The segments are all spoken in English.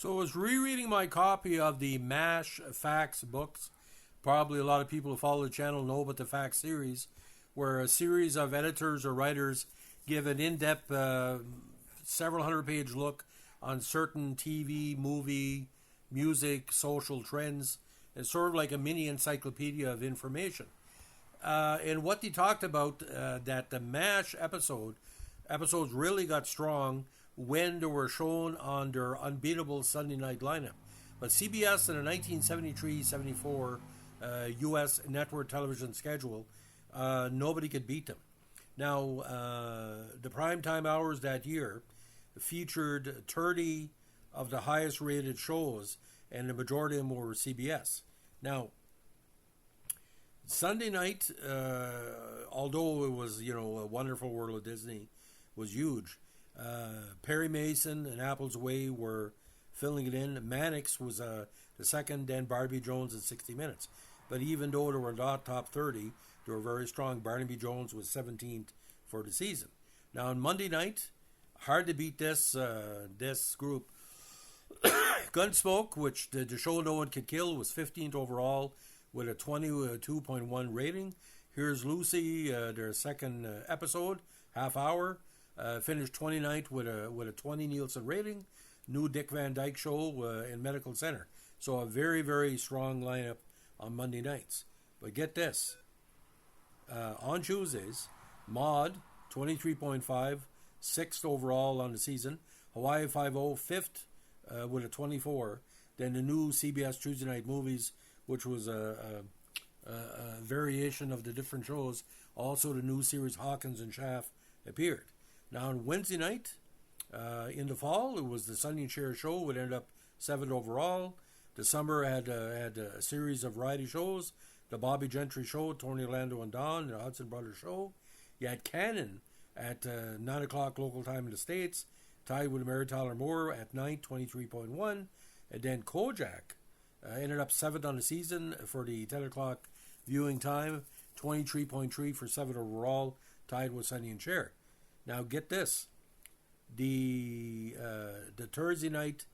So I was rereading my copy of the MASH Facts books. Probably a lot of people who follow the channel know about the Facts series, where a series of editors or writers give an in-depth, several hundred-page look on certain TV, movie, music, social trends. It's sort of like a mini encyclopedia of information. And what they talked about, that the MASH episodes really got strong when they were shown on their unbeatable Sunday night lineup. But CBS in the 1973-74 U.S. network television schedule, nobody could beat them. Now, the primetime hours that year featured 30 of the highest rated shows, and the majority of them were CBS. Now, Sunday night, although it was, a Wonderful World of Disney was huge, Perry Mason and Apple's Way were filling it in. Mannix was the second, then Barnaby Jones in 60 Minutes. But even though they were not top 30, they were very strong. Barnaby Jones was 17th for the season. Now on Monday night, hard to beat this group. Gunsmoke, which the show No One Could Kill, was 15th overall with a 22.1 rating. Here's Lucy, their second episode, half hour, finished 29th with a 20 Nielsen rating. New Dick Van Dyke Show in Medical Center. So a very, very strong lineup on Monday nights. But get this. On Tuesdays, Maude, 23.5, 6th overall on the season. Hawaii Five-0, 5th with a 24. Then the new CBS Tuesday Night Movies, which was a variation of the different shows. Also the new series Hawkins and Shaft appeared. Now on Wednesday night, in the fall, it was the Sonny and Cher show, which ended up 7th overall. The summer had a series of variety shows. The Bobby Gentry Show, Tony Orlando and Don, the Hudson Brothers Show. You had Cannon at 9 o'clock local time in the States, tied with Mary Tyler Moore at night, 23.1. And then Kojak ended up 7th on the season for the 10 o'clock viewing time, 23.3 for 7th overall, tied with Sonny and Cher. Now get this. The Thursday night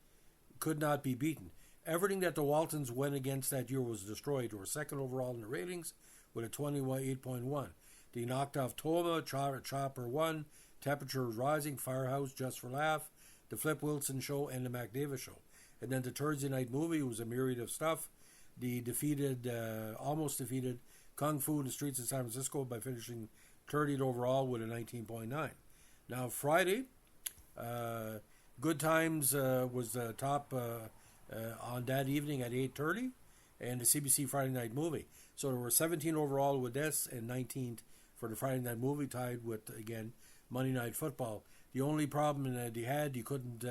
could not be beaten. Everything that the Waltons went against that year was destroyed. They were 2nd overall in the ratings with a 28.1. They knocked off Toma, Chopper 1, Temperature was Rising, Firehouse, Just for Laugh, The Flip Wilson Show, and The Mac Davis Show. And then the Thursday night movie was a myriad of stuff. They almost defeated Kung Fu in the Streets of San Francisco by finishing 30th overall with a 19.9. Now Friday, Good Times was the top on that evening at 8:30, and the CBC Friday Night Movie. So there were 17 overall with this, and 19th for the Friday Night Movie, tied with, again, Monday Night Football. The only problem that they had, you couldn't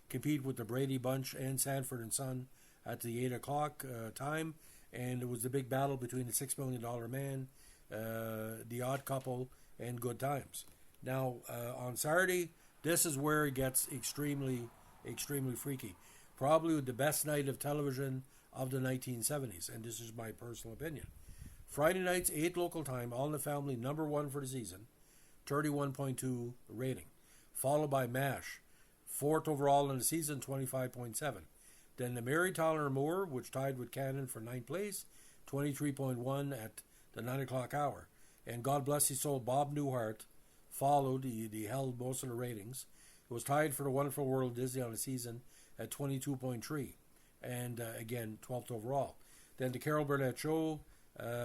compete with the Brady Bunch and Sanford and Son at the 8 o'clock time, and it was the big battle between the $6 Million Man, The Odd Couple, and Good Times. Now, on Saturday, this is where it gets extremely, extremely freaky. Probably the best night of television of the 1970s, and this is my personal opinion. Friday nights, 8 local time, All in the Family, number 1 for the season, 31.2 rating. Followed by MASH, 4th overall in the season, 25.7. Then the Mary Tyler Moore, which tied with Cannon for 9th place, 23.1 at the 9 o'clock hour. And God Bless His Soul, Bob Newhart followed. He held most of the ratings. It was tied for the Wonderful World of Disney on the season at 22.3. And again, 12th overall. Then the Carol Burnett Show,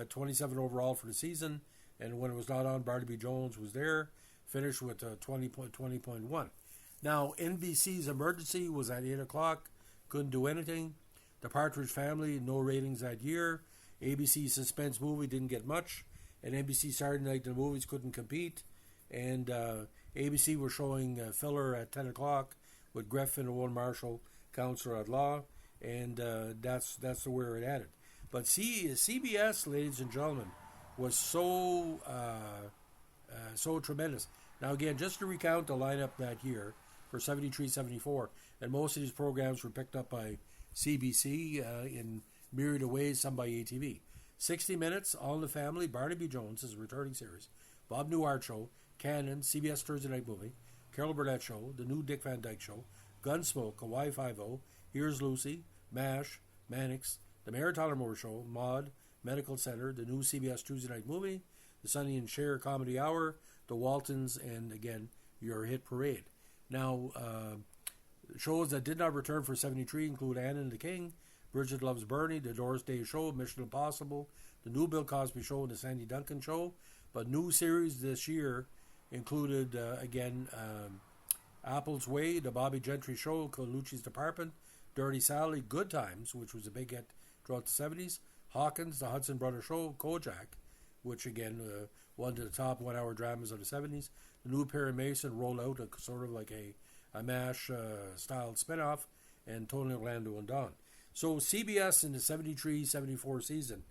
27 overall for the season. And when it was not on, Barnaby Jones was there, finished with 20.1. Now, NBC's Emergency was at 8 o'clock, couldn't do anything. The Partridge Family, no ratings that year. ABC's Suspense Movie didn't get much. And NBC Saturday Night the Movies couldn't compete. And ABC were showing filler at 10 o'clock with Griffin and Owen Marshall, Counselor at Law. And that's where it had it. But CBS, ladies and gentlemen, was so tremendous. Now, again, just to recount the lineup that year for 73-74, and most of these programs were picked up by CBC in myriad of ways, some by ATV. 60 Minutes, All in the Family, Barnaby Jones is a returning series, Bob Newhart Show, Cannon, CBS Thursday Night Movie, Carol Burnett Show, The New Dick Van Dyke Show, Gunsmoke, Hawaii Five-0, Here's Lucy, MASH, Mannix, The Mary Tyler Moore Show, Maude, Medical Center, the new CBS Tuesday Night Movie, the Sonny and Cher Comedy Hour, the Waltons, and again, your hit parade. Now, shows that did not return for 73 include Anne and the King, Bridget Loves Bernie, The Doris Day Show, Mission Impossible, The New Bill Cosby Show, and The Sandy Duncan Show. But new series this year included, Apple's Way, The Bobby Gentry Show, Colucci's Department, Dirty Sally, Good Times, which was a big hit throughout the 70s, Hawkins, The Hudson Brothers Show, Kojak, which again, one of the top 1 hour dramas of the 70s. The new Perry Mason rolled out a sort of like a MASH style spinoff, and Tony Orlando and Dawn. So CBS in the 73-74 season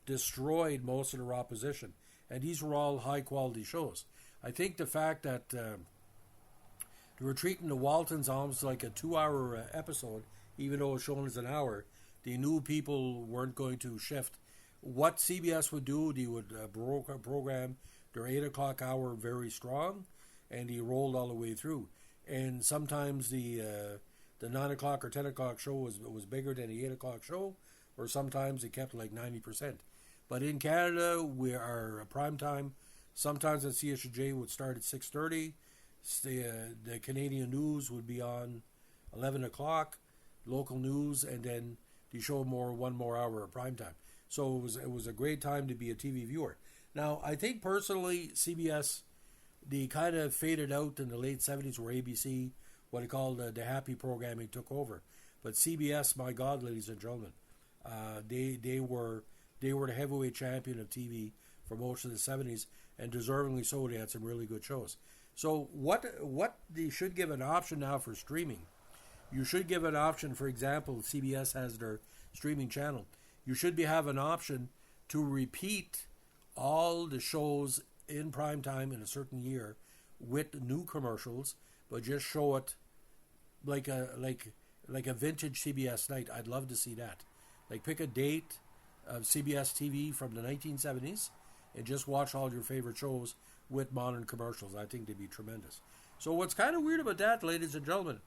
destroyed most of their opposition, and these were all high quality shows. I think the fact that they were treating the Waltons almost like a 2 hour episode, even though it was shown as an hour, they knew people weren't going to shift. What CBS would do, they would program their 8 o'clock hour very strong, and he rolled all the way through. And sometimes the 9 o'clock or 10 o'clock show was bigger than the 8 o'clock show, or sometimes it kept like 90%. But in Canada, we are prime time. Sometimes at CSJ would start at 6:30. The Canadian news would be on 11 o'clock, local news, and then the show one more hour of prime time. So it was a great time to be a TV viewer. Now, I think personally, CBS, they kind of faded out in the late 70s where ABC, what I call the happy programming, took over. But CBS, my God, ladies and gentlemen, they were the heavyweight champion of TV for most of the 70s, and deservingly so. They had some really good shows. So what they should give an option now for streaming. You should give an option, for example, CBS has their streaming channel. You should have an option to repeat all the shows in prime time in a certain year with new commercials, but just show it like a vintage CBS night. I'd love to see that. Like, pick a date of CBS-TV from the 1970s and just watch all your favorite shows with modern commercials. I think they'd be tremendous. So what's kind of weird about that, ladies and gentlemen,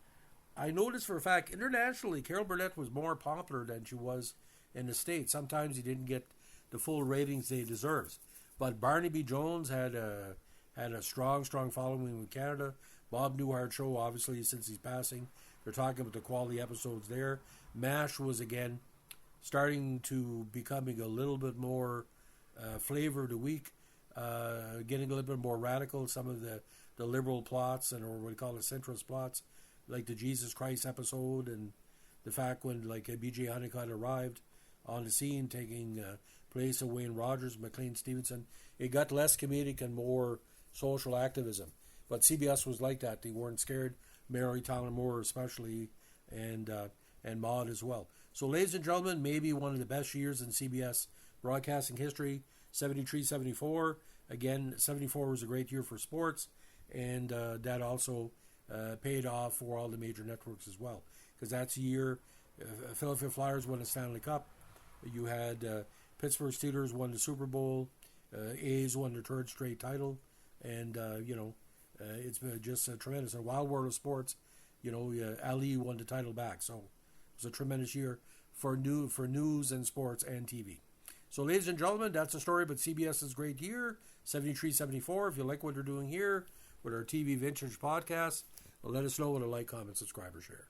I noticed for a fact, internationally, Carol Burnett was more popular than she was in the States. Sometimes he didn't get the full ratings they deserves. But Barnaby Jones had a strong following in Canada. Bob Newhart Show, obviously, since he's passing, they're talking about the quality episodes there. MASH was, again, starting to becoming a little bit more flavor of the week, getting a little bit more radical. Some of the liberal plots, or what we call the centrist plots, like the Jesus Christ episode, and the fact when B.J. Honeycutt arrived on the scene, taking place of Wayne Rogers, McLean Stevenson. It got less comedic and more social activism. But CBS was like that. They weren't scared. Mary Tyler Moore especially, and Maude as well. So, ladies and gentlemen, maybe one of the best years in CBS broadcasting history, 73-74. Again, 74 was a great year for sports, and that also paid off for all the major networks as well. Because that's the year Philadelphia Flyers won the Stanley Cup. You had Pittsburgh Steelers won the Super Bowl. A's won their third straight title. And, it's been just tremendous. A wild world of sports. Ali won the title back. So it was a tremendous year for news and sports and TV. So, ladies and gentlemen, that's the story about CBS's great year, 73-74. If you like what they're doing here with our TV Vintage podcast, let us know with a like, comment, subscribe, or share.